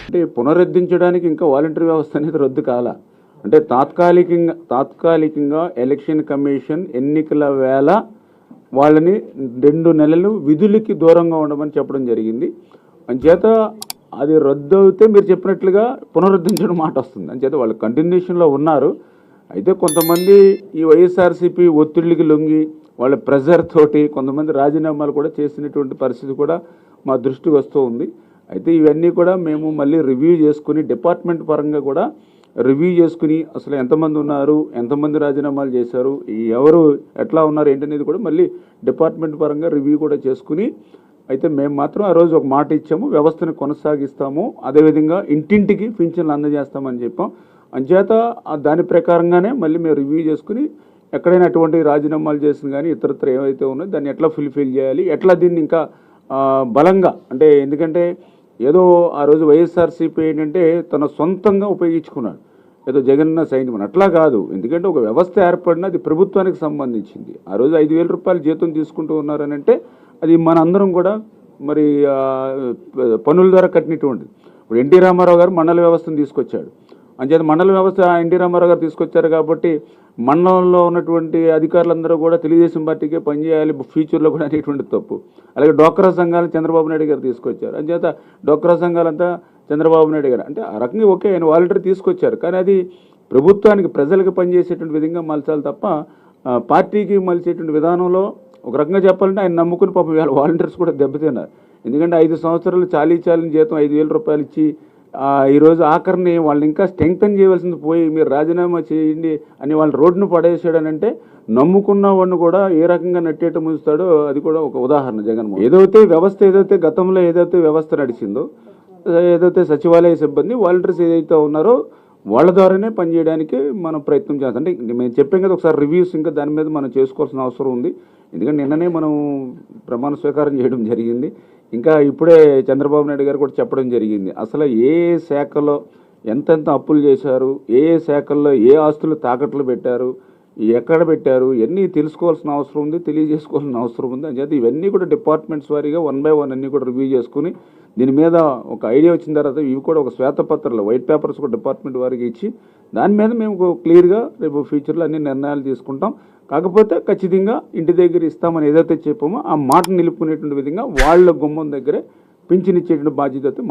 అంటే పునరుద్ధరించడానికి ఇంకా వాలంటరీ వ్యవస్థ అనేది రద్దు కాల. అంటే తాత్కాలికంగా ఎలక్షన్ కమిషన్ ఎన్నికల వేళ వాళ్ళని 2 నెలలు విధులకి దూరంగా ఉండమని చెప్పడం జరిగింది. అంచేత అది రద్దు అవుతే మీరు చెప్పినట్లుగా పునరుద్ధరించడం మాట వస్తుంది. అంచేత వాళ్ళు కంటిన్యూషన్లో ఉన్నారు. అయితే కొంతమంది ఈ వైఎస్ఆర్సీపీ ఒత్తిడికి లొంగి వాళ్ళ ప్రెజర్ తోటి కొంతమంది రాజీనామాలు కూడా చేసినటువంటి పరిస్థితి కూడా మా దృష్టికి వస్తూ ఉంది. అయితే ఇవన్నీ కూడా మేము మళ్ళీ రివ్యూ చేసుకుని డిపార్ట్మెంట్ పరంగా కూడా రివ్యూ చేసుకుని అసలు ఎంతమంది ఉన్నారు, ఎంతమంది రాజీనామాలు చేశారు, ఎవరు ఎట్లా ఉన్నారు ఏంటనేది కూడా మళ్ళీ డిపార్ట్మెంట్ పరంగా రివ్యూ కూడా చేసుకుని అయితే మేము మాత్రం ఆ రోజు ఒక మాట ఇచ్చాము, వ్యవస్థను కొనసాగిస్తాము, అదేవిధంగా ఇంటింటికి పింఛన్లు అందజేస్తామని చెప్పాం. అంచేత దాని ప్రకారంగానే మళ్ళీ మేము రివ్యూ చేసుకుని ఎక్కడైనా అటువంటి రాజీనామాలు చేసిన కానీ ఇతరత్ర ఏవైతే ఉన్నాయో దాన్ని ఎట్లా ఫుల్ఫిల్ చేయాలి, ఎట్లా దీన్ని ఇంకా బలంగా అంటే ఎందుకంటే ఏదో ఆ రోజు వైఎస్ఆర్సీపీ ఏంటంటే తన సొంతంగా ఉపయోగించుకున్నాడు, ఏదో జగన్న సైన్యం అట్లా కాదు. ఎందుకంటే ఒక వ్యవస్థ ఏర్పడిన అది ప్రభుత్వానికి సంబంధించింది. ఆ రోజు 5,000 రూపాయలు జీతం తీసుకుంటూ ఉన్నారని అంటే అది మన అందరం కూడా మరి పనుల ద్వారా కట్టినటువంటిది. ఇప్పుడు ఎన్టీ రామారావు గారు మండల వ్యవస్థను తీసుకొచ్చాడు. అంచేత మండల వ్యవస్థ ఎన్టీ రామారావు గారు తీసుకొచ్చారు కాబట్టి మండలంలో ఉన్నటువంటి అధికారులందరూ కూడా తెలుగుదేశం పార్టీకే పనిచేయాలి ఫ్యూచర్లో కూడా అనేటువంటి తప్పు. అలాగే డోక్రా సంఘాలు చంద్రబాబు నాయుడు గారు తీసుకొచ్చారు. అంచేత డోక్రా సంఘాలంతా చంద్రబాబు నాయుడు గారు అంటే ఆ రకంగా ఓకే ఆయన వాలంటీర్ తీసుకొచ్చారు, కానీ అది ప్రభుత్వానికి ప్రజలకు పనిచేసేటువంటి విధంగా మలచాలి తప్ప పార్టీకి మలిచేటువంటి విధానంలో ఒక రకంగా చెప్పాలంటే ఆయన నమ్ముకుని పాపం వీళ్ళ వాలంటీర్స్ కూడా దెబ్బతిన్నారు. ఎందుకంటే 5 సంవత్సరాలు చాలీ జీతం 5,000 రూపాయలు ఇచ్చి ఈరోజు ఆఖరిని వాళ్ళని ఇంకా స్ట్రెంగ్తన్ చేయవలసింది పోయి మీరు రాజీనామా చేయండి అని వాళ్ళని రోడ్డును పడేసాడనంటే నమ్ముకున్న వాడిని కూడా ఏ రకంగా నట్టేట ముంచుతాడో అది కూడా ఒక ఉదాహరణ. జగన్మోహన్ ఏదైతే గతంలో ఏదైతే వ్యవస్థ నడిచిందో, ఏదైతే సచివాలయ సిబ్బంది వాలంటీర్స్ ఏదైతే ఉన్నారో వాళ్ళ ద్వారానే పనిచేయడానికి మనం ప్రయత్నం చేస్తాం. అంటే మేము చెప్పాం కదా ఒకసారి రివ్యూస్ ఇంకా దాని మీద మనం చేసుకోవాల్సిన అవసరం ఉంది. ఎందుకంటే నిన్ననే మనం ప్రమాణ స్వీకారం చేయడం జరిగింది. ఇంకా ఇప్పుడే చంద్రబాబు నాయుడు గారు కూడా చెప్పడం జరిగింది అసలు ఏ శాఖలో ఎంతెంత అప్పులు చేశారు, ఏ శాఖల్లో ఏ ఆస్తులు తాకట్లు పెట్టారు, ఎక్కడ పెట్టారు, ఇవన్నీ తెలుసుకోవాల్సిన అవసరం ఉంది, తెలియజేసుకోవాల్సిన అవసరం ఉంది. అంచేత ఇవన్నీ కూడా డిపార్ట్మెంట్స్ వారీగా 1 by 1 అన్నీ కూడా రివ్యూ చేసుకుని దీని మీద ఒక ఐడియా వచ్చిన తర్వాత ఇవి కూడా ఒక శ్వేతపత్రాలు వైట్ పేపర్స్ కూడా డిపార్ట్మెంట్ వారికి ఇచ్చి దాని మీద మేము క్లియర్గా రేపు ఫ్యూచర్లో అన్ని నిర్ణయాలు తీసుకుంటాం. కాకపోతే ఖచ్చితంగా ఇంటి దగ్గర ఇస్తామని ఏదైతే చెప్పామో ఆ మాట నిలుపుకునేటువంటి విధంగా వాళ్ళ గుమ్మం దగ్గరే పింఛనిచ్చేటువంటి బాధ్యత